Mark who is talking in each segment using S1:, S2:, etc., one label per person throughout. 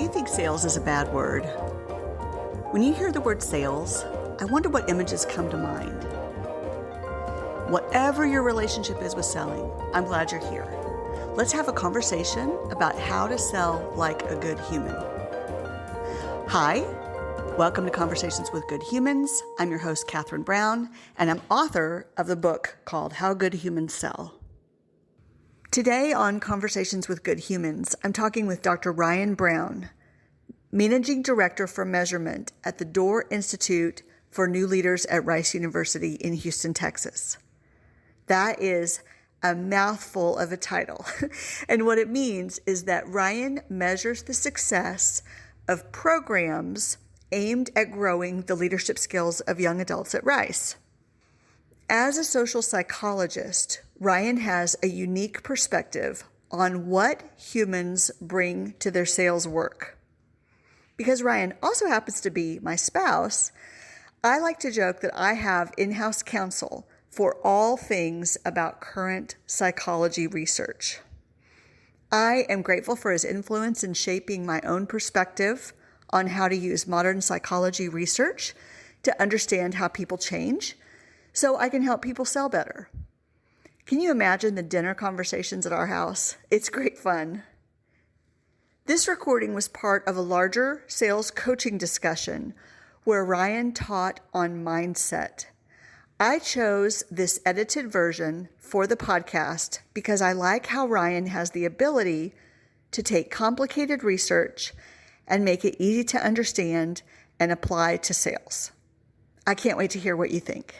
S1: you think sales is a bad word? When you hear the word sales, I wonder what images come to mind. Whatever your relationship is with selling, I'm glad you're here. Let's have a conversation about how to sell like a good human. Hi, welcome to Conversations with Good Humans. I'm your host, Catherine Brown, and I'm author of the book called How Good Humans Sell. Today on Conversations with Good Humans, I'm talking with Dr. Ryan Brown, Managing Director for Measurement at the Doerr Institute for New Leaders at Rice University in Houston, Texas. That is a mouthful of a title. And what it means is that Ryan measures the success of programs aimed at growing the leadership skills of young adults at Rice. As a social psychologist, Ryan has a unique perspective on what humans bring to their sales work. Because Ryan also happens to be my spouse, I like to joke that I have in-house counsel for all things about current psychology research. I am grateful for his influence in shaping my own perspective on how to use modern psychology research to understand how people change so I can help people sell better. Can you imagine the dinner conversations at our house? It's great fun. This recording was part of a larger sales coaching discussion where Ryan taught on mindset. I chose this edited version for the podcast because I like how Ryan has the ability to take complicated research and make it easy to understand and apply to sales. I can't wait to hear what you think.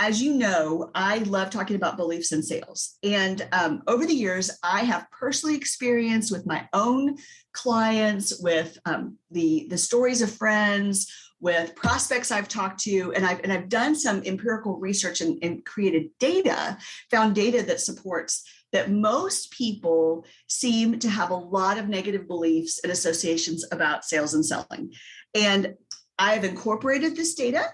S1: As you know, I love talking about beliefs in sales. And over the years, I have personally experienced with my own clients, with the stories of friends, with prospects I've talked to, and I've done some empirical research and created data, found data that supports that most people seem to have a lot of negative beliefs and associations about sales and selling. And I've incorporated this data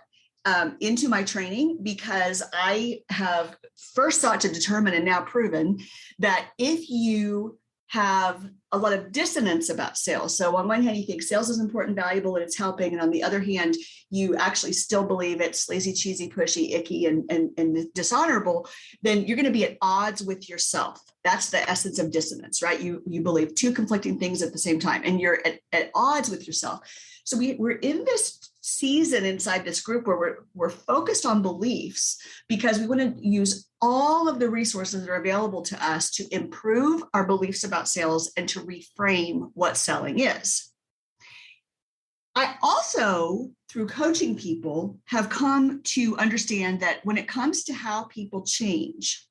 S1: into my training because I have first sought to determine and now proven that if you have a lot of dissonance about sales, so on one hand, you think sales is important, valuable, and it's helping, and on the other hand, you actually still believe it's lazy, cheesy, pushy, icky, and dishonorable, then you're going to be at odds with yourself. That's the essence of dissonance, right? You believe two conflicting things at the same time, and you're at odds with yourself. So we're in this season inside this group where we're focused on beliefs because we want to use all of the resources that are available to us to improve our beliefs about sales and to reframe what selling is. I also, through coaching people, have come to understand that when it comes to how people change,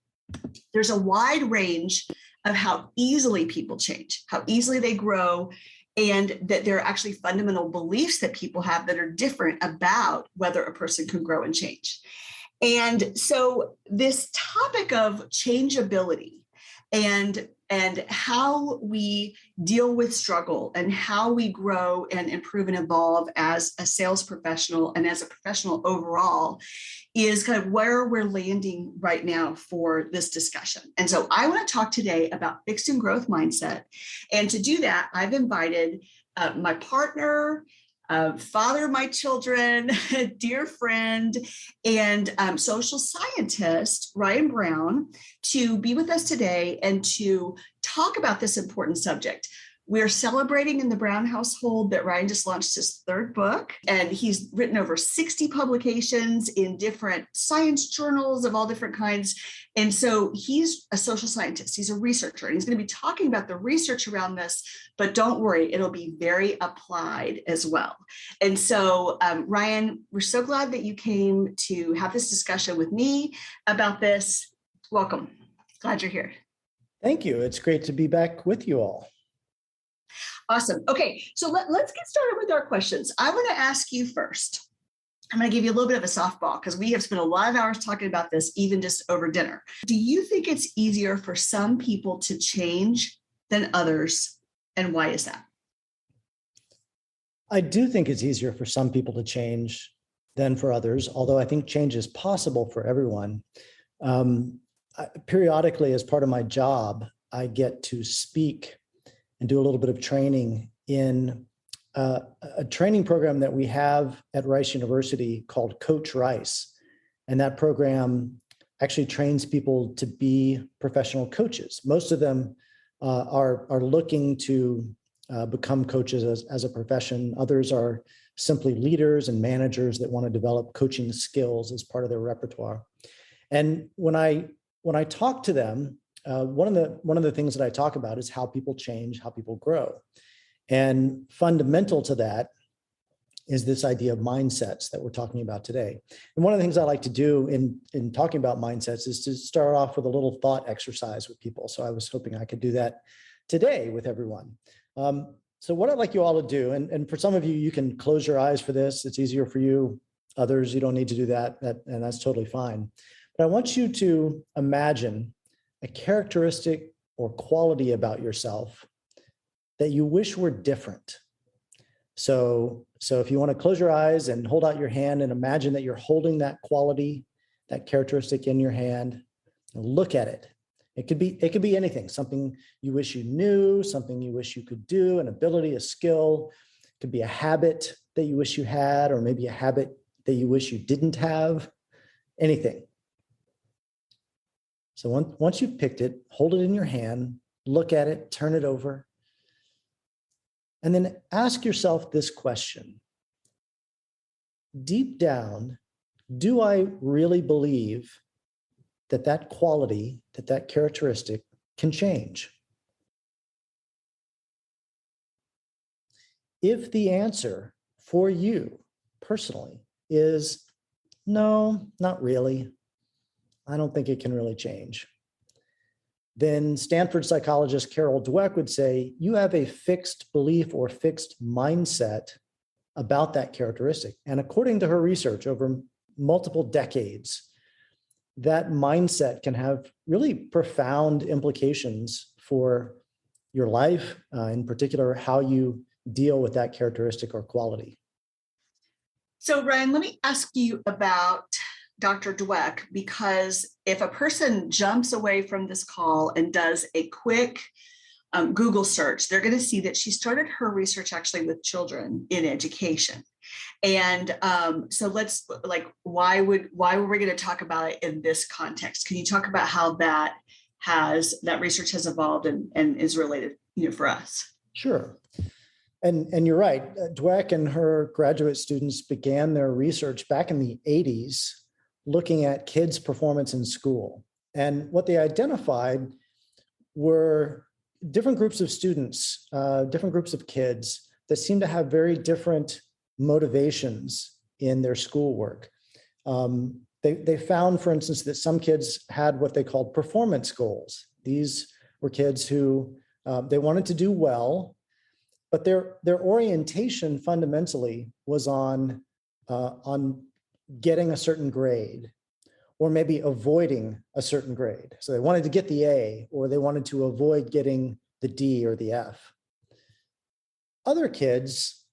S1: there's a wide range of how easily people change, how easily they grow, and that there are actually fundamental beliefs that people have that are different about whether a person can grow and change. And so this topic of changeability and how we deal with struggle and how we grow and improve and evolve as a sales professional and as a professional overall is kind of where we're landing right now for this discussion. And so I want to talk today about fixed and growth mindset. And to do that, I've invited my partner, father of my children, dear friend, and social scientist, Ryan Brown, to be with us today and to talk about this important subject. We're celebrating in the Brown household that Ryan just launched his third book, and he's written over 60 publications in different science journals of all different kinds. And so he's a social scientist, he's a researcher, and he's going to be talking about the research around this, but don't worry, it'll be very applied as well. And so, Ryan, we're so glad that you came to have this discussion with me about this. Welcome. Glad you're here.
S2: Thank you. It's great to be back with you all.
S1: Awesome. Okay, so let's get started with our questions. I want to ask you first. I'm going to give you a little bit of a softball because we have spent a lot of hours talking about this, even just over dinner. Do you think it's easier for some people to change than others, and why is that?
S2: I do think it's easier for some people to change than for others, although I think change is possible for everyone. Periodically, as part of my job, I get to speak and do a little bit of training in a training program that we have at Rice University called Coach Rice. And that program actually trains people to be professional coaches. Most of them are looking to become coaches as a profession. Others are simply leaders and managers that want to develop coaching skills as part of their repertoire. And when I talk to them, one of the things that I talk about is how people change, how people grow. And fundamental to that is this idea of mindsets that we're talking about today. And one of the things I like to do in talking about mindsets is to start off with a little thought exercise with people. So I was hoping I could do that today with everyone. So what I'd like you all to do, and for some of you, you can close your eyes for this. It's easier for you. Others, you don't need to do that, and that's totally fine. But I want you to imagine a characteristic or quality about yourself that you wish were different. So if you want to close your eyes and hold out your hand and imagine that you're holding that quality, that characteristic in your hand, and look at it. It could be anything, something you wish you knew, something you wish you could do, an ability, a skill. It could be a habit that you wish you had, or maybe a habit that you wish you didn't have, anything. So once you've picked it, hold it in your hand, look at it, turn it over, and then ask yourself this question. Deep down, do I really believe that quality, that characteristic can change? If the answer for you personally is no, not really, I don't think it can really change, then Stanford psychologist Carol Dweck would say, you have a fixed belief or fixed mindset about that characteristic. And according to her research over multiple decades, that mindset can have really profound implications for your life, in particular, how you deal with that characteristic or quality.
S1: So, Ryan, let me ask you about Dr. Dweck, because if a person jumps away from this call and does a quick Google search, they're going to see that she started her research actually with children in education. And so why were we going to talk about it in this context? Can you talk about how that research has evolved and is related, for us?
S2: Sure. And you're right. Dweck and her graduate students began their research back in the 80s, looking at kids' performance in school. And what they identified were different groups of students, different groups of kids that seemed to have very different motivations in their schoolwork. They found, for instance, that some kids had what they called performance goals. These were kids who they wanted to do well, but their orientation fundamentally was on getting a certain grade, or maybe avoiding a certain grade. So they wanted to get the A, or they wanted to avoid getting the D or the F. Other kids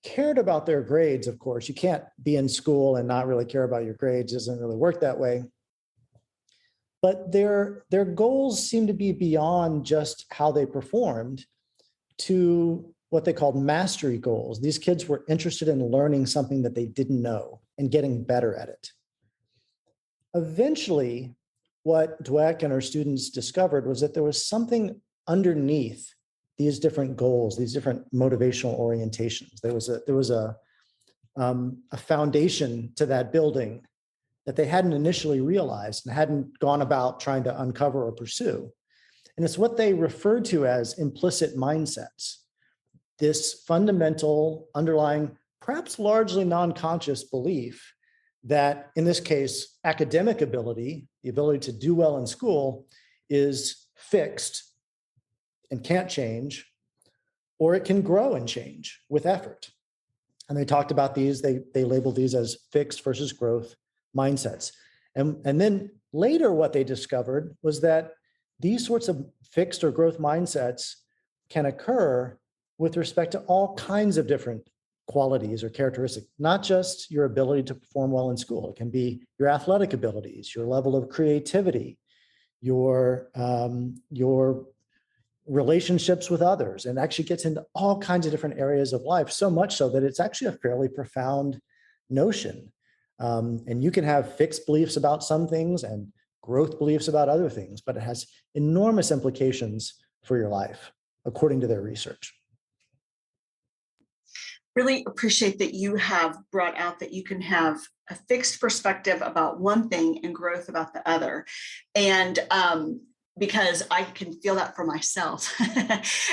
S2: cared about their grades, of course. You can't be in school and not really care about your grades. It doesn't really work that way. But their goals seem to be beyond just how they performed to what they called mastery goals. These kids were interested in learning something that they didn't know and getting better at it. Eventually, what Dweck and her students discovered was that there was something underneath these different goals, these different motivational orientations. There was a foundation to that building that they hadn't initially realized and hadn't gone about trying to uncover or pursue. And it's what they referred to as implicit mindsets. This fundamental, underlying, perhaps largely non-conscious belief that, in this case, academic ability, the ability to do well in school, is fixed and can't change, or it can grow and change with effort. And they talked about these, they labeled these as fixed versus growth mindsets. And then later what they discovered was that these sorts of fixed or growth mindsets can occur with respect to all kinds of different qualities or characteristics, not just your ability to perform well in school. It can be your athletic abilities, your level of creativity, your relationships with others, and actually gets into all kinds of different areas of life, so much so that it's actually a fairly profound notion. And you can have fixed beliefs about some things and growth beliefs about other things, but it has enormous implications for your life, according to their research.
S1: Really appreciate that you have brought out that you can have a fixed perspective about one thing and growth about the other. And because I can feel that for myself.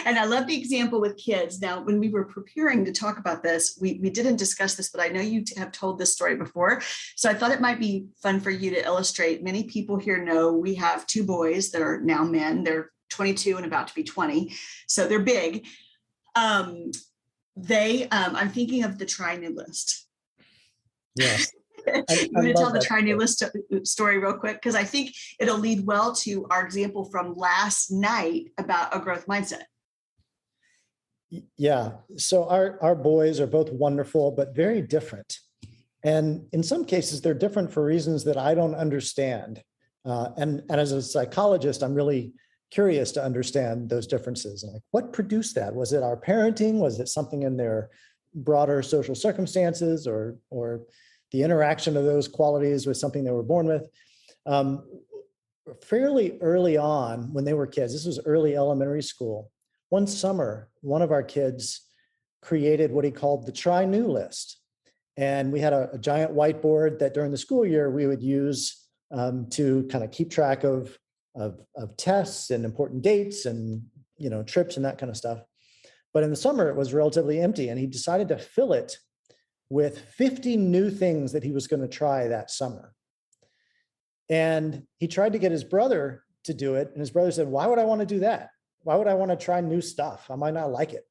S1: And I love the example with kids. Now, when we were preparing to talk about this, we didn't discuss this, but I know you have told this story before. So I thought it might be fun for you to illustrate. Many people here know we have two boys that are now men. They're 22 and about to be 20. So they're big. I'm thinking of the try new list.
S2: Yeah.
S1: I'm going to tell the try new list story real quick, because I think it'll lead well to our example from last night about a growth mindset.
S2: Yeah. So our boys are both wonderful, but very different. And in some cases, they're different for reasons that I don't understand. And as a psychologist, I'm really curious to understand those differences. And like, what produced that? Was it our parenting? Was it something in their broader social circumstances, or the interaction of those qualities with something they were born with? Fairly early on, when they were kids, this was early elementary school, one summer, one of our kids created what he called the try new list. And we had a giant whiteboard that during the school year we would use to kind of keep track of tests and important dates and, trips and that kind of stuff. But in the summer, it was relatively empty, and he decided to fill it with 50 new things that he was going to try that summer. And he tried to get his brother to do it. And his brother said, "Why would I want to do that? Why would I want to try new stuff? I might not like it."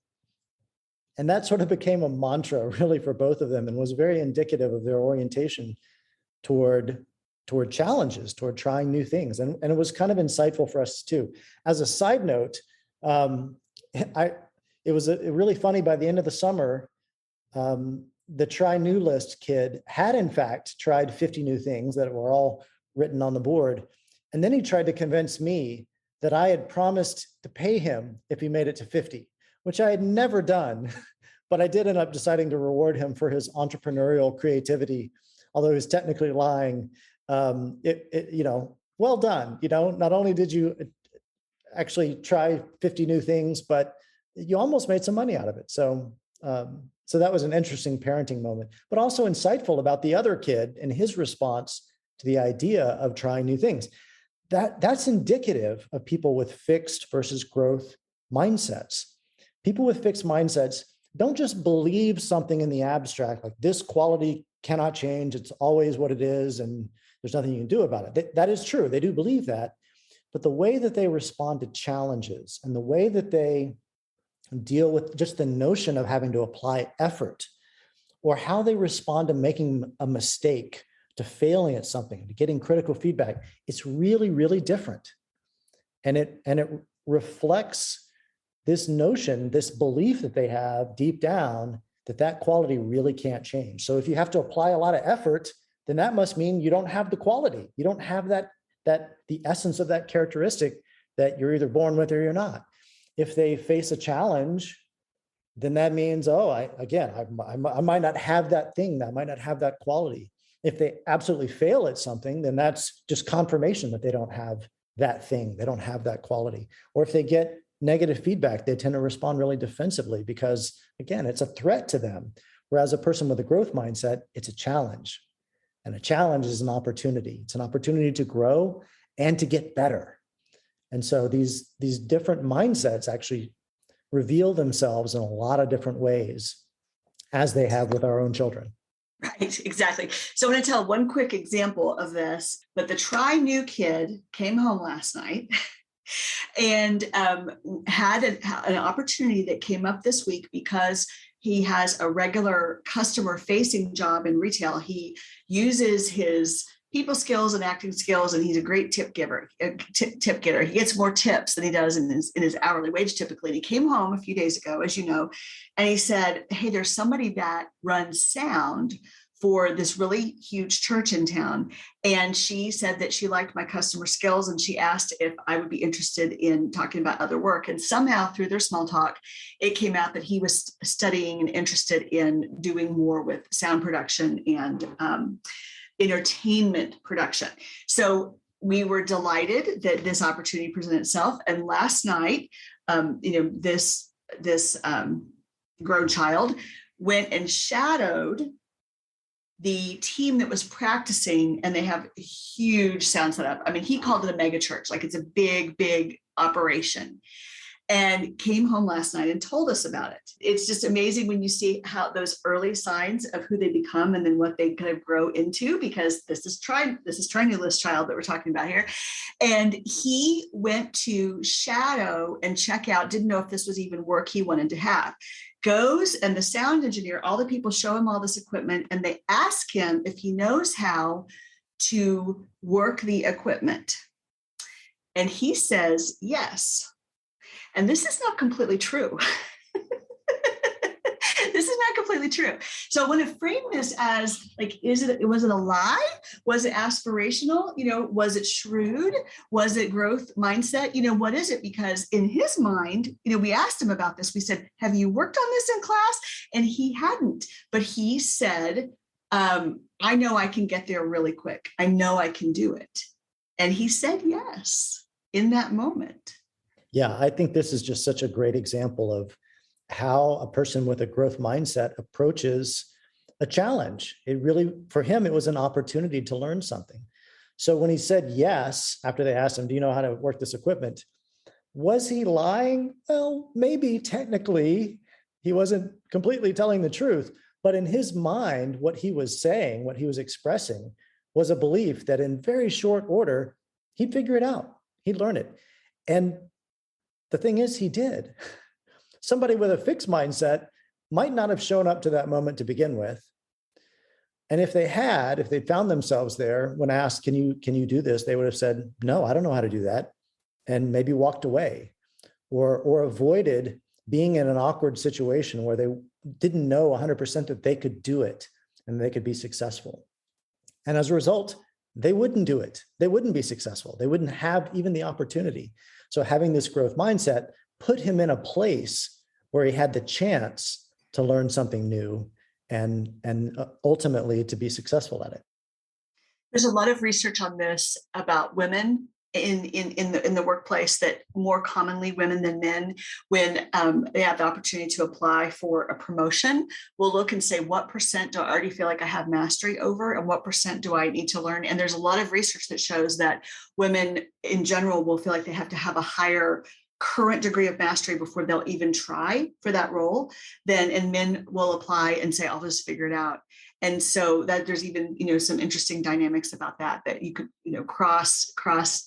S2: And that sort of became a mantra really for both of them, and was very indicative of their orientation toward challenges, toward trying new things. And it was kind of insightful for us too. As a side note, it was really funny. By the end of the summer, the try new list kid had in fact tried 50 new things that were all written on the board. And then he tried to convince me that I had promised to pay him if he made it to 50, which I had never done. But I did end up deciding to reward him for his entrepreneurial creativity, although he was technically lying. Well done. Not only did you actually try 50 new things, but you almost made some money out of it. So that was an interesting parenting moment, but also insightful about the other kid and his response to the idea of trying new things. That's indicative of people with fixed versus growth mindsets. People with fixed mindsets don't just believe something in the abstract, like this quality cannot change, it's always what it is, and there's nothing you can do about it. That is true. They do believe that. But the way that they respond to challenges and the way that they deal with just the notion of having to apply effort, or how they respond to making a mistake, to failing at something, to getting critical feedback, it's really, really different. And it reflects this notion, this belief that they have deep down that quality really can't change. So if you have to apply a lot of effort, then that must mean you don't have the quality. You don't have the essence of that characteristic that you're either born with or you're not. If they face a challenge, then that means, I might not have that thing. I might not have that quality. If they absolutely fail at something, then that's just confirmation that they don't have that thing. They don't have that quality. Or if they get negative feedback, they tend to respond really defensively because, again, it's a threat to them. Whereas a person with a growth mindset, it's a challenge. And a challenge is an opportunity. It's an opportunity to grow and to get better. And so these different mindsets actually reveal themselves in a lot of different ways, as they have with our own children.
S1: Right, exactly. So I'm going to tell one quick example of this. But the try new kid came home last night and had an opportunity that came up this week because he has a regular customer-facing job in retail. He uses his people skills and acting skills, and he's a great tip getter. He gets more tips than he does in his hourly wage typically. And he came home a few days ago, as you know, and he said, "Hey, there's somebody that runs sound for this really huge church in town. And she said that she liked my customer skills, and she asked if I would be interested in talking about other work. And somehow through their small talk, it came out that he was studying and interested in doing more with sound production and entertainment production. So we were delighted that this opportunity presented itself. And last night, this grown child went and shadowed the team that was practicing, and they have a huge sound setup. I mean, he called it a mega church, like it's a big, big operation, and came home last night and told us about it. It's just amazing when you see how those early signs of who they become and then what they kind of grow into, because this is Trinulus child that we're talking about here. And he went to shadow and check out, didn't know if this was even work he wanted to have. Goes, and the sound engineer, all the people show him all this equipment, and they ask him if he knows how to work the equipment. And he says, yes. And this is not completely true. This is not completely true. So I want to frame this as like, was it a lie? Was it aspirational? Was it shrewd? Was it growth mindset? What is it? Because in his mind, we asked him about this. We said, have you worked on this in class? And he hadn't, but he said, I know I can get there really quick. I know I can do it. And he said yes in that moment.
S2: Yeah, I think this is just such a great example of how a person with a growth mindset approaches a challenge. It really, for him, it was an opportunity to learn something. So when he said yes, after they asked him, do you know how to work this equipment? Was he lying? Well, maybe technically he wasn't completely telling the truth, but in his mind, what he was saying, what he was expressing was a belief that in very short order, he'd figure it out. He'd learn it. And the thing is, he did. Somebody with a fixed mindset might not have shown up to that moment to begin with. And if they found themselves there when asked, can you do this? They would have said, no, I don't know how to do that. And maybe walked away or avoided being in an awkward situation where they didn't know 100% that they could do it and they could be successful. And as a result, they wouldn't do it. They wouldn't be successful. They wouldn't have even the opportunity. So having this growth mindset put him in a place where he had the chance to learn something new and ultimately to be successful at it.
S1: There's a lot of research on this about women in the workplace, that more commonly women than men, when they have the opportunity to apply for a promotion, will look and say, what percent do I already feel like I have mastery over, and what percent do I need to learn? And there's a lot of research that shows that women in general will feel like they have to have a higher current degree of mastery before they'll even try for that role, and men will apply and say, I'll just figure it out. And so that there's even, some interesting dynamics about that you could, cross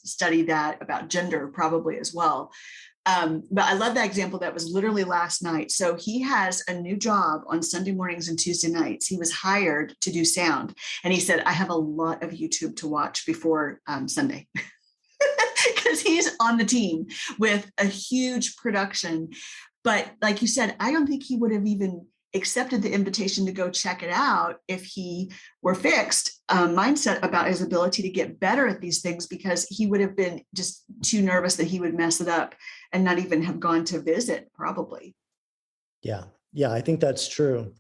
S1: study that about gender probably as well. But I love that example. That was literally last night. So he has a new job on Sunday mornings and Tuesday nights. He was hired to do sound. And he said, I have a lot of YouTube to watch before Sunday. Because he's on the team with a huge production. But like you said, I don't think he would have even accepted the invitation to go check it out if he were fixed mindset about his ability to get better at these things, because he would have been just too nervous that he would mess it up and not even have gone to visit, probably.
S2: Yeah, I think that's true.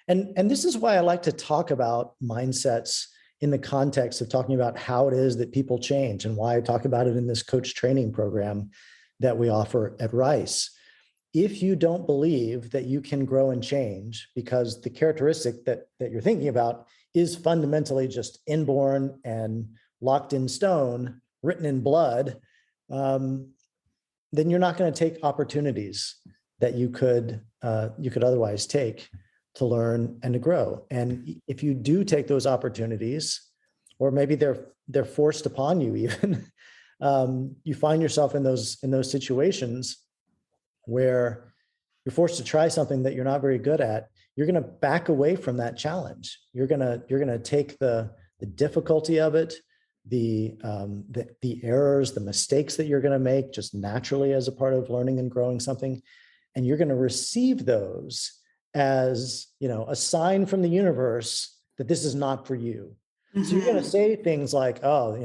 S2: And this is why I like to talk about mindsets in the context of talking about how it is that people change, and why I talk about it in this coach training program that we offer at Rice. If you don't believe that you can grow and change, because the characteristic that you're thinking about is fundamentally just inborn and locked in stone, written in blood, then you're not going to take opportunities that you could otherwise take to learn and to grow. And if you do take those opportunities, or maybe they're forced upon you even, you find yourself in those situations where you're forced to try something that you're not very good at, you're going to back away from that challenge. You're going to take the difficulty of it, the errors, the mistakes that you're going to make just naturally as a part of learning and growing something, and you're going to receive those as, a sign from the universe that this is not for you. So you're going to
S1: Mhm.
S2: say things like, "Oh,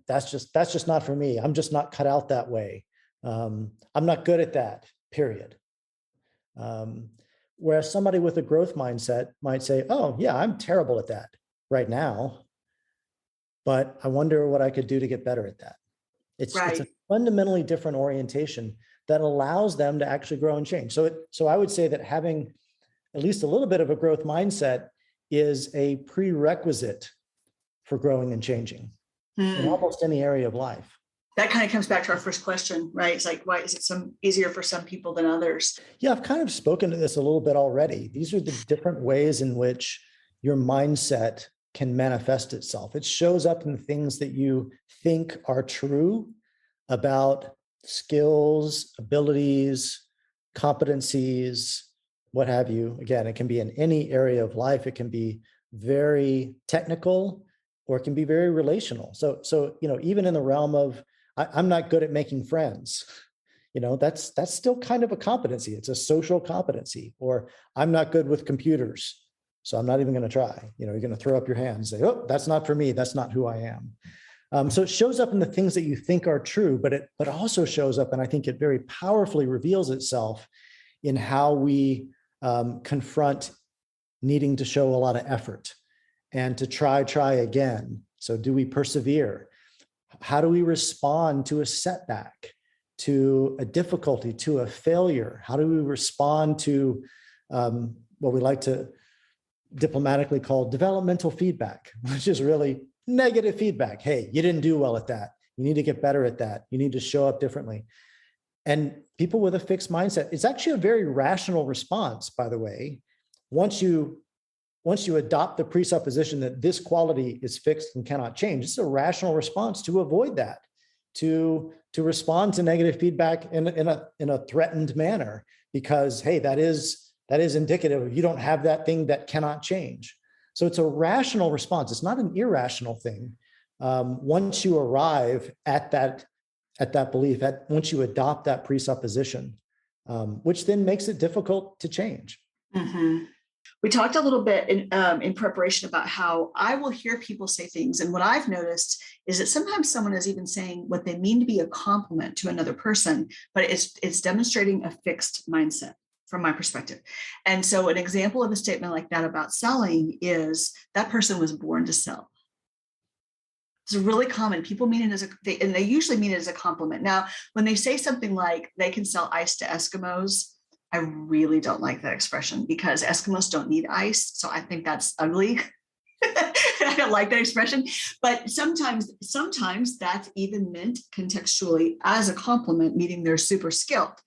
S2: that's just not for me. I'm just not cut out that way. I'm not good at that. Period." Um, Whereas somebody with a growth mindset might say, "Oh, yeah, I'm terrible at that right now, but I wonder what I could do to get better at that." It's a
S1: Right.
S2: fundamentally different orientation that allows them to actually grow and change. So I would say that having at least a little bit of a growth mindset is a prerequisite for growing and changing in
S1: Hmm.
S2: almost any area of life.
S1: That kind of comes back to our first question, right? It's like, why is it some easier for some people than others?
S2: Yeah, I've kind of spoken to this a little bit already. These are the different ways in which your mindset can manifest itself. It shows up in things that you think are true about skills, abilities, competencies, what have you. Again, it can be in any area of life. It can be very technical or it can be very relational. So even in the realm of I'm not good at making friends. That's still kind of a competency. It's a social competency. Or I'm not good with computers, so I'm not even going to try. You're going to throw up your hand and say, "Oh, that's not for me. That's not who I am." So it shows up in the things that you think are true, but it also shows up, and I think it very powerfully reveals itself in how we confront needing to show a lot of effort and to try again. So do we persevere? How do we respond to a setback, to a difficulty, to a failure? How do we respond to what we like to diplomatically call developmental feedback, which is really negative feedback? Hey, you didn't do well at that. You need to get better at that. You need to show up differently. And people with a fixed mindset, it's actually a very rational response, by the way. Once you adopt the presupposition that this quality is fixed and cannot change, it's a rational response to avoid that, to respond to negative feedback in a threatened manner, because hey, that is indicative of you don't have that thing that cannot change. So it's a rational response. It's not an irrational thing. Once you arrive at that belief, once you adopt that presupposition, which then makes it difficult to change.
S1: Mm-hmm. We talked a little bit in preparation about how I will hear people say things. And what I've noticed is that sometimes someone is even saying what they mean to be a compliment to another person, but it's demonstrating a fixed mindset from my perspective. And so an example of a statement like that about selling is that person was born to sell. It's really common. People mean it and they usually mean it as a compliment. Now, when they say something like they can sell ice to Eskimos, I really don't like that expression because Eskimos don't need ice. So I think that's ugly. I don't like that expression. But sometimes that's even meant contextually as a compliment, meaning they're super skilled.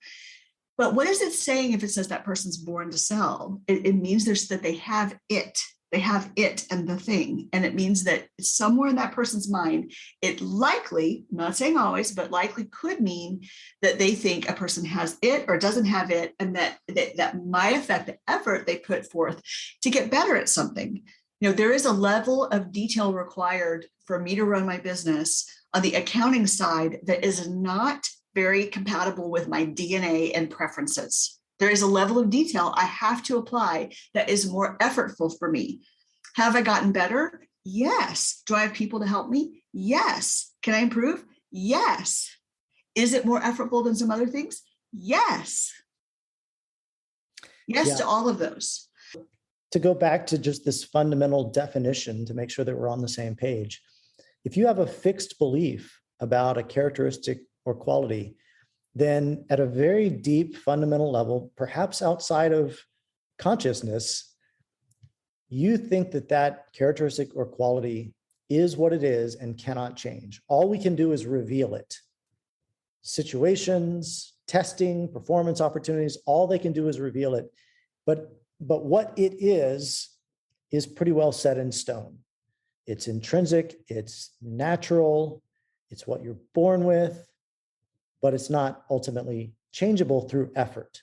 S1: But what is it saying if it says that person's born to sell? It means that they have it. They have it and the thing. And it means that somewhere in that person's mind, it likely, I'm not saying always, but likely could mean that they think a person has it or doesn't have it, and that might affect the effort they put forth to get better at something. There is a level of detail required for me to run my business on the accounting side that is not very compatible with my DNA and preferences. There is a level of detail I have to apply that is more effortful for me. Have I gotten better? Yes. Do I have people to help me? Yes. Can I improve? Yes. Is it more effortful than some other things? Yes. Yes to all of those.
S2: To go back to just this fundamental definition to make sure that we're on the same page, if you have a fixed belief about a characteristic or quality, then at a very deep fundamental level, perhaps outside of consciousness, you think that characteristic or quality is what it is and cannot change. All we can do is reveal it. Situations, testing, performance opportunities, all they can do is reveal it. But what it is pretty well set in stone. It's intrinsic, it's natural, it's what you're born with, but it's not ultimately changeable through effort.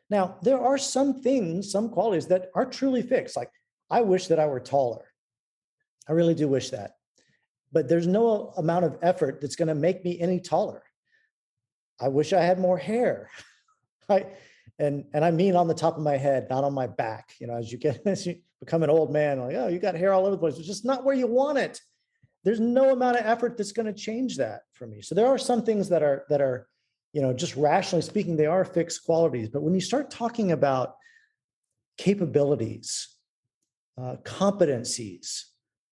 S2: Now, there are some things, some qualities that are truly fixed. Like, I wish that I were taller. I really do wish that. But there's no amount of effort that's going to make me any taller. I wish I had more hair. And I mean on the top of my head, not on my back. As you become an old man, like, oh, you got hair all over the place. It's just not where you want it. There's no amount of effort that's going to change that for me. So there are some things that are, just rationally speaking, they are fixed qualities. But when you start talking about capabilities, competencies,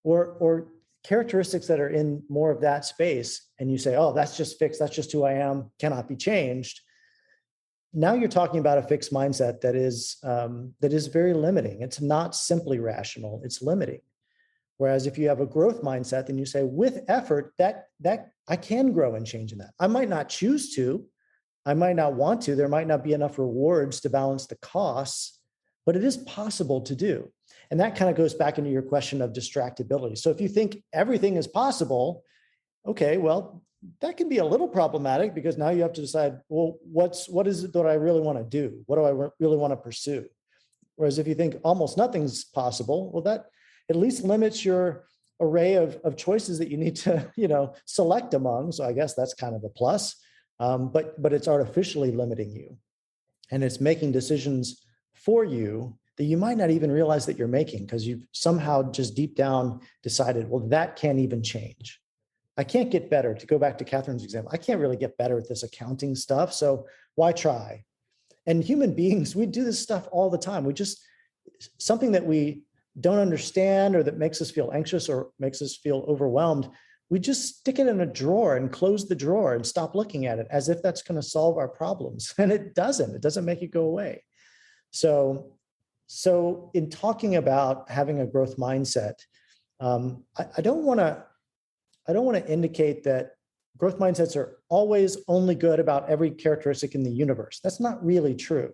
S2: or characteristics that are in more of that space, and you say, oh, that's just fixed, that's just who I am, cannot be changed. Now you're talking about a fixed mindset that is very limiting. It's not simply rational, it's limiting. Whereas if you have a growth mindset, then you say, with effort, that I can grow and change in that. I might not choose to, I might not want to, there might not be enough rewards to balance the costs, but it is possible to do. And that kind of goes back into your question of distractibility. So if you think everything is possible, okay, well, that can be a little problematic, because now you have to decide, well, what is it that I really want to do? What do I really want to pursue? Whereas if you think almost nothing's possible, well, that at least limits your array of choices that you need to, select among. So I guess that's kind of a plus, but it's artificially limiting you, and it's making decisions for you that you might not even realize that you're making, because you've somehow just deep down decided, well, that can't even change. I can't get better. To go back to Catherine's example, I can't really get better at this accounting stuff, so why try? And human beings, we do this stuff all the time. Something that we don't understand, or that makes us feel anxious or makes us feel overwhelmed, we just stick it in a drawer and close the drawer and stop looking at it as if that's going to solve our problems. And it doesn't make it go away. So in talking about having a growth mindset, I don't want to indicate that growth mindsets are always only good about every characteristic in the universe. That's not really true.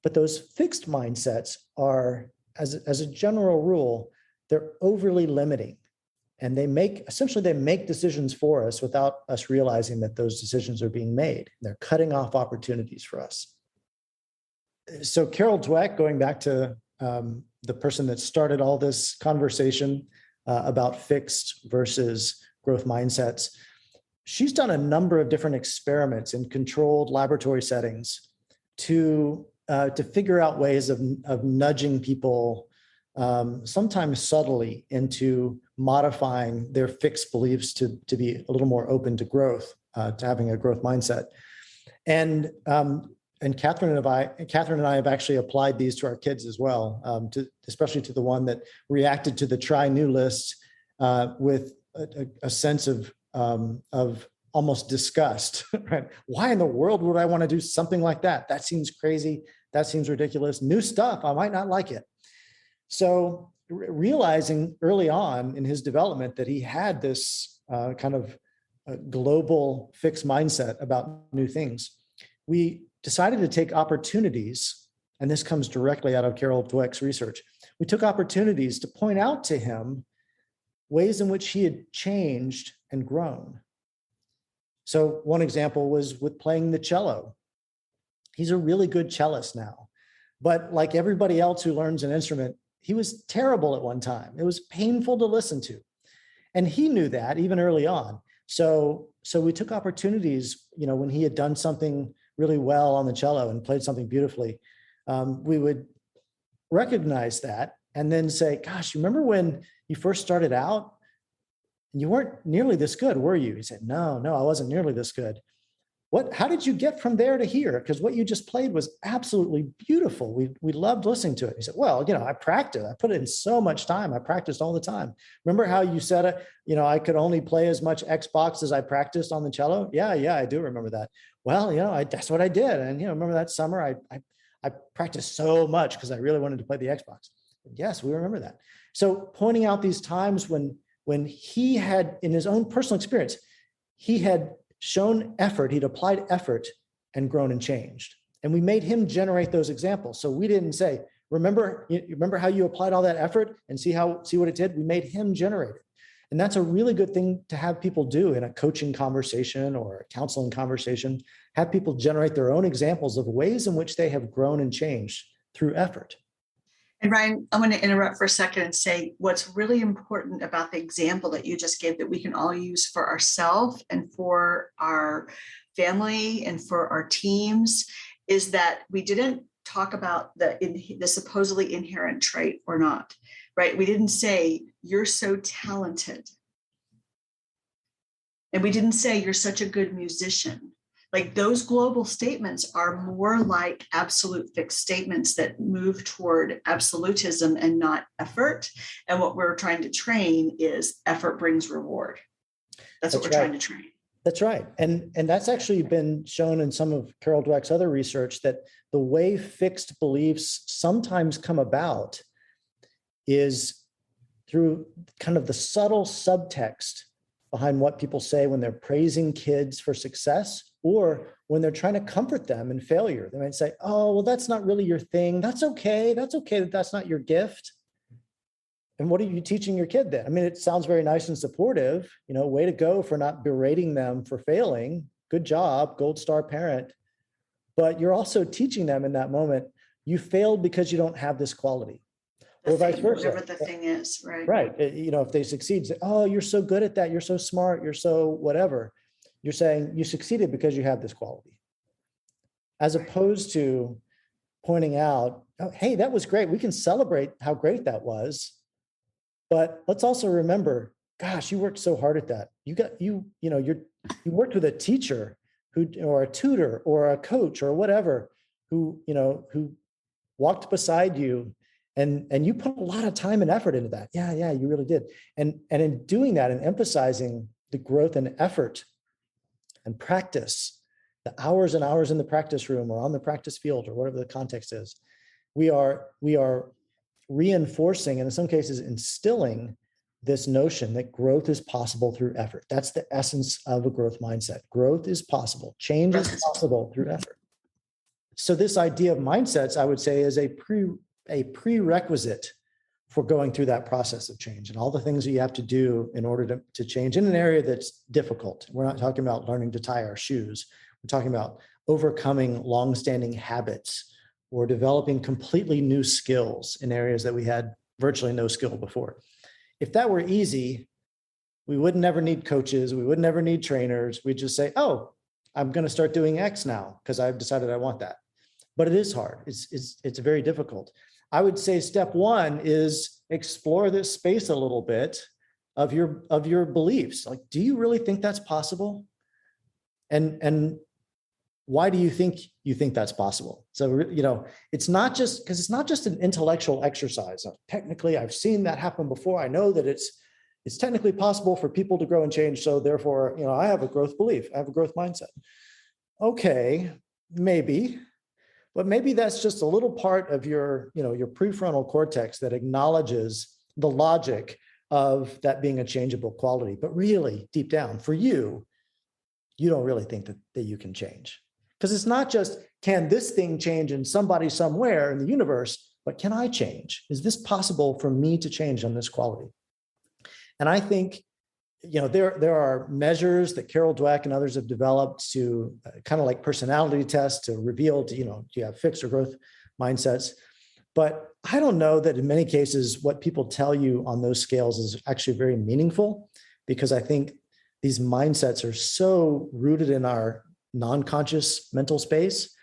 S2: But those fixed mindsets are, as a general rule, they're overly limiting. And they make decisions for us without us realizing that those decisions are being made. They're cutting off opportunities for us. So Carol Dweck, going back to the person that started all this conversation about fixed versus growth mindsets, she's done a number of different experiments in controlled laboratory settings to figure out ways of nudging people, sometimes subtly, into modifying their fixed beliefs to be a little more open to growth, to having a growth mindset. And Catherine and I have actually applied these to our kids as well, especially to the one that reacted to the try new list with a sense of almost disgust. Right? Why in the world would I want to do something like that? That seems crazy. That seems ridiculous. New stuff. I might not like it. So realizing early on in his development that he had this kind of global fixed mindset about new things, we decided to take opportunities, and this comes directly out of Carol Dweck's research. We took opportunities to point out to him ways in which he had changed and grown. So one example was with playing the cello. He's a really good cellist now, but like everybody else who learns an instrument, he was terrible at one time. It was painful to listen to. And he knew that even early on. So we took opportunities, when he had done something really well on the cello and played something beautifully, we would recognize that and then say, gosh, you remember when you first started out? You weren't nearly this good, were you? He said, no, I wasn't nearly this good. How did you get from there to here? Because what you just played was absolutely beautiful. We loved listening to it. He said, well, I practiced. I put in so much time. I practiced all the time. Remember how you said, I could only play as much Xbox as I practiced on the cello? Yeah, I do remember that. Well, that's what I did. And, remember that summer I practiced so much because I really wanted to play the Xbox. Yes, we remember that. So pointing out these times when he had, in his own personal experience, he had shown effort, he'd applied effort and grown and changed. And we made him generate those examples. So we didn't say, remember how you applied all that effort and see what it did? We made him generate it. And that's a really good thing to have people do in a coaching conversation or a counseling conversation. Have people generate their own examples of ways in which they have grown and changed through effort.
S1: And Ryan, I'm going to interrupt for a second and say what's really important about the example that you just gave that we can all use for ourselves and for our family and for our teams is that we didn't talk about the supposedly inherent trait or not, right? We didn't say you're so talented. And we didn't say you're such a good musician. Like those global statements are more like absolute fixed statements that move toward absolutism and not effort. And what we're trying to train is effort brings reward. That's what we're trying to train.
S2: That's right. And that's actually been shown in some of Carol Dweck's other research, that the way fixed beliefs sometimes come about is through kind of the subtle subtext behind what people say when they're praising kids for success, or when they're trying to comfort them in failure. They might say, oh, well, that's not really your thing. That's okay. That's okay that that's not your gift. And what are you teaching your kid then? I mean, it sounds very nice and supportive, way to go for not berating them for failing. Good job, gold star parent. But you're also teaching them in that moment, you failed because you don't have this quality. Or vice versa.
S1: Whatever the thing is, right?
S2: Right. If they succeed, say, oh, you're so good at that. You're so smart. You're so whatever. You're saying you succeeded because you have this quality. As opposed to pointing out, oh, hey, that was great. We can celebrate how great that was. But let's also remember, gosh, you worked so hard at that. You worked with a teacher or a tutor or a coach or whatever who walked beside you, and you put a lot of time and effort into that. Yeah, you really did. And in doing that and emphasizing the growth and effort and practice, the hours and hours in the practice room or on the practice field or whatever the context is, we are reinforcing and in some cases instilling this notion that growth is possible through effort. That's the essence of a growth mindset. Growth is possible. Change is possible through effort. So this idea of mindsets, I would say, is a prerequisite for going through that process of change and all the things that you have to do in order to change in an area that's difficult. We're not talking about learning to tie our shoes. We're talking about overcoming longstanding habits or developing completely new skills in areas that we had virtually no skill before. If that were easy, we would never need coaches. We would never need trainers. We'd just say, oh, I'm going to start doing X now because I've decided I want that. But it is hard. It's very difficult. I would say step one is explore this space a little bit of your beliefs. Like, do you really think that's possible? And why do you think that's possible? So, it's not just an intellectual exercise. Technically, I've seen that happen before. I know that it's technically possible for people to grow and change. So therefore, I have a growth belief. I have a growth mindset. Okay, maybe, but maybe that's just a little part of your prefrontal cortex that acknowledges the logic of that being a changeable quality. But really, deep down, for you don't really think that you can change. Because it's not just, can this thing change in somebody somewhere in the universe, but can I change? Is this possible for me to change on this quality? And I think, there are measures that Carol Dweck and others have developed to kind of like personality tests to reveal, do you have fixed or growth mindsets? But I don't know that in many cases, what people tell you on those scales is actually very meaningful, because I think these mindsets are so rooted in our non-conscious mental space.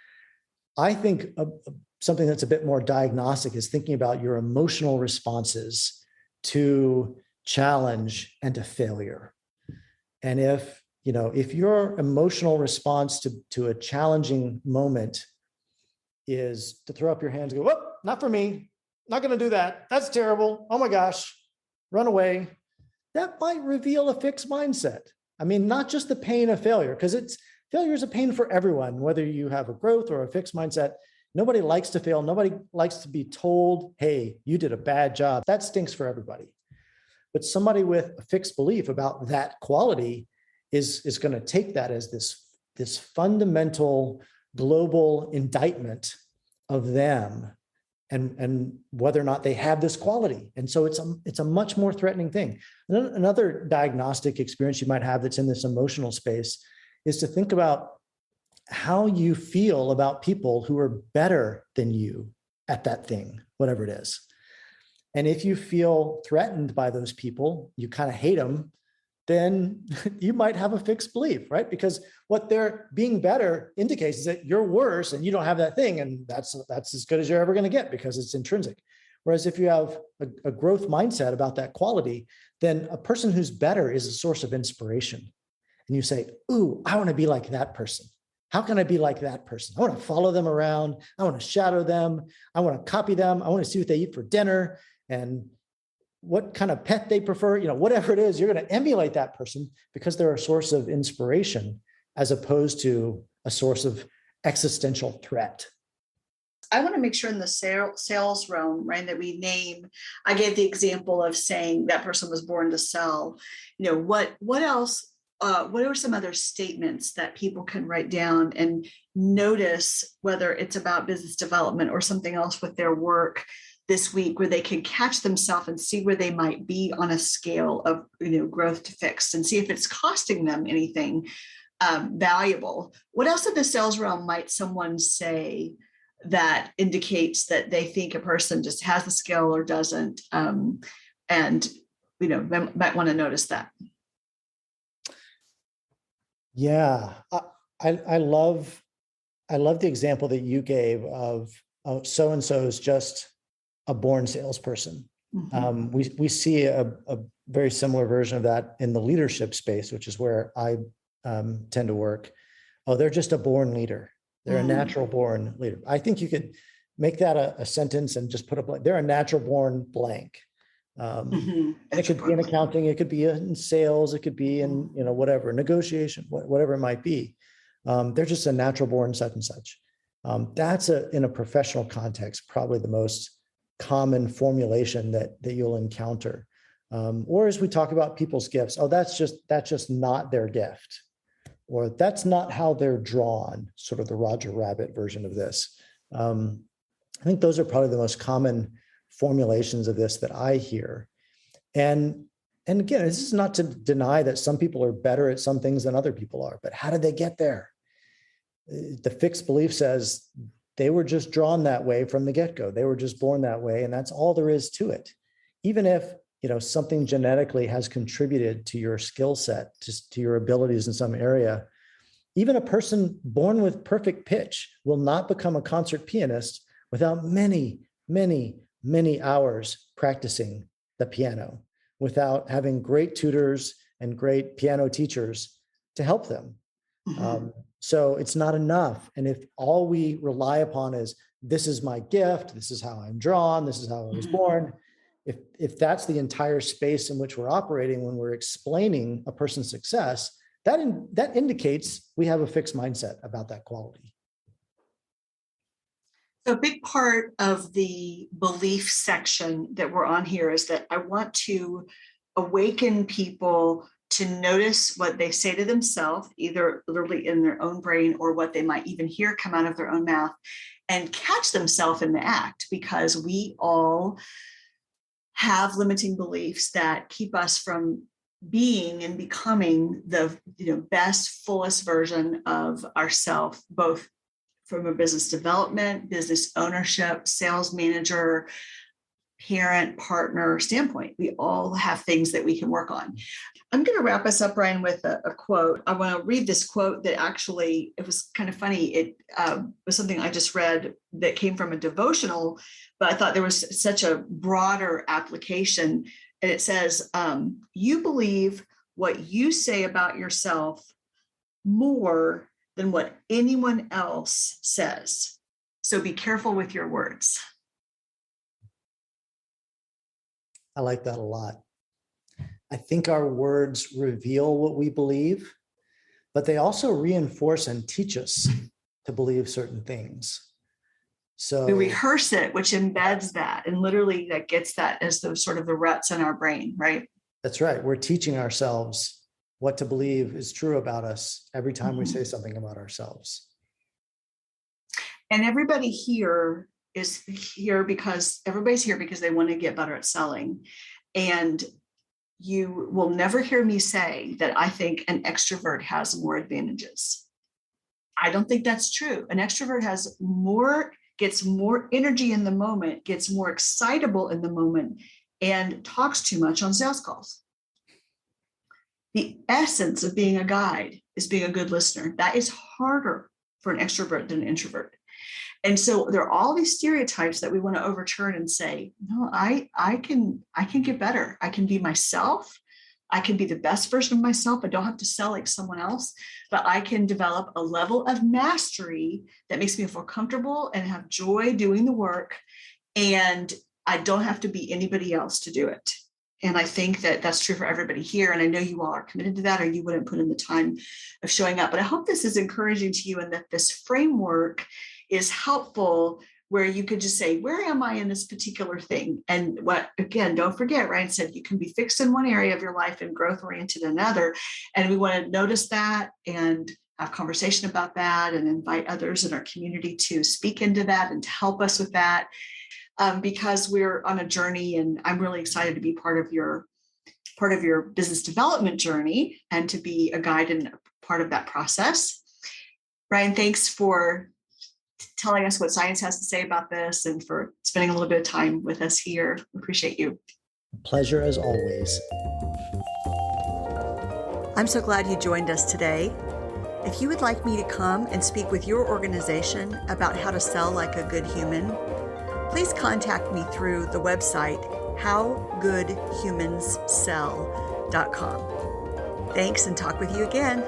S2: I think something that's a bit more diagnostic is thinking about your emotional responses to challenge and to failure. And if your emotional response to a challenging moment is to throw up your hands and go, "Whoop, not for me, not going to do that. That's terrible. Oh my gosh, run away." That might reveal a fixed mindset. I mean, not just the pain of failure, because failure is a pain for everyone, whether you have a growth or a fixed mindset. Nobody likes to fail. Nobody likes to be told, hey, you did a bad job. That stinks for everybody. But somebody with a fixed belief about that quality is going to take that as this fundamental global indictment of them and whether or not they have this quality. And so it's a much more threatening thing. Another diagnostic experience you might have that's in this emotional space is to think about how you feel about people who are better than you at that thing, whatever it is. And if you feel threatened by those people, you kind of hate them, then you might have a fixed belief, right? Because what they're being better indicates is that you're worse and you don't have that thing. And that's as good as you're ever going to get because it's intrinsic. Whereas if you have a growth mindset about that quality, then a person who's better is a source of inspiration. And you say, ooh, I want to be like that person. How can I be like that person? I want to follow them around. I want to shadow them. I want to copy them. I want to see what they eat for dinner and what kind of pet they prefer, whatever it is, you're going to emulate that person because they're a source of inspiration as opposed to a source of existential threat.
S1: I want to make sure in the sales realm, right, that we name, I gave the example of saying that person was born to sell. What else? What are some other statements that people can write down and notice, whether it's about business development or something else with their work this week, where they can catch themselves and see where they might be on a scale of growth to fixed and see if it's costing them anything valuable. What else in the sales realm might someone say that indicates that they think a person just has the skill or doesn't, and might want to notice that?
S2: Yeah, I love the example that you gave of so and so is just a born salesperson. Mm-hmm. We see a very similar version of that in the leadership space, which is where I tend to work. Oh, they're just a born leader. They're a natural born leader. I think you could make that a sentence and just put a blank. They're a natural born blank. And it could be in accounting, it could be in sales, it could be in whatever negotiation, whatever it might be. They're just a natural born such and such. That's in a professional context, probably the most common formulation that you'll encounter. Or as we talk about people's gifts, oh, that's just not their gift, or that's not how they're drawn, sort of the Roger Rabbit version of this. I think those are probably the most common formulations of this that I hear. And again, this is not to deny that some people are better at some things than other people are, but how did they get there? The fixed belief says they were just drawn that way from the get-go. They were just born that way, and that's all there is to it. Even if something genetically has contributed to your skill set, to your abilities in some area, even a person born with perfect pitch will not become a concert pianist without many, many, many hours practicing the piano, without having great tutors and great piano teachers to help them. Mm-hmm. So it's not enough. And if all we rely upon is, this is my gift, this is how I'm drawn, this is how I was born, if that's the entire space in which we're operating when we're explaining a person's success, that indicates we have a fixed mindset about that quality.
S1: So a big part of the belief section that we're on here is that I want to awaken people to notice what they say to themselves, either literally in their own brain or what they might even hear come out of their own mouth, and catch themselves in the act, because we all have limiting beliefs that keep us from being and becoming the best, fullest version of ourselves, both from a business development, business ownership, sales manager, parent, partner standpoint. We all have things that we can work on. I'm going to wrap us up, Brian, with a quote. I want to read this quote that actually, it was kind of funny. It was something I just read that came from a devotional, but I thought there was such a broader application. And it says, you believe what you say about yourself more than what anyone else says. So be careful with your words.
S2: I like that a lot. I think our words reveal what we believe, but they also reinforce and teach us to believe certain things. So
S1: we rehearse it, which embeds that, and literally that gets that as the sort of the ruts in our brain, right?
S2: That's right. We're teaching ourselves what to believe is true about us every time we say something about ourselves.
S1: And everybody here is here because everybody's here because they want to get better at selling. And you will never hear me say that I think an extrovert has more advantages. I don't think that's true. An extrovert gets more energy in the moment, gets more excitable in the moment, and talks too much on sales calls. The essence of being a guide is being a good listener. That is harder for an extrovert than an introvert. And so there are all these stereotypes that we want to overturn and say, no, I can get better. I can be myself. I can be the best version of myself. I don't have to sell like someone else, but I can develop a level of mastery that makes me feel comfortable and have joy doing the work. And I don't have to be anybody else to do it. And I think that that's true for everybody here. And I know you all are committed to that, or you wouldn't put in the time of showing up. But I hope this is encouraging to you and that this framework is helpful, where you could just say, where am I in this particular thing? And what, again, don't forget, Ryan said, you can be fixed in one area of your life and growth oriented in another. And we want to notice that and have conversation about that and invite others in our community to speak into that and to help us with that. Because we're on a journey, and I'm really excited to be part of your business development journey and to be a guide and part of that process. Brian, thanks for telling us what science has to say about this and for spending a little bit of time with us here. We appreciate you.
S2: Pleasure as always.
S1: I'm so glad you joined us today. If you would like me to come and speak with your organization about how to sell like a good human, please contact me through the website howgoodhumanssell.com. Thanks, and talk with you again.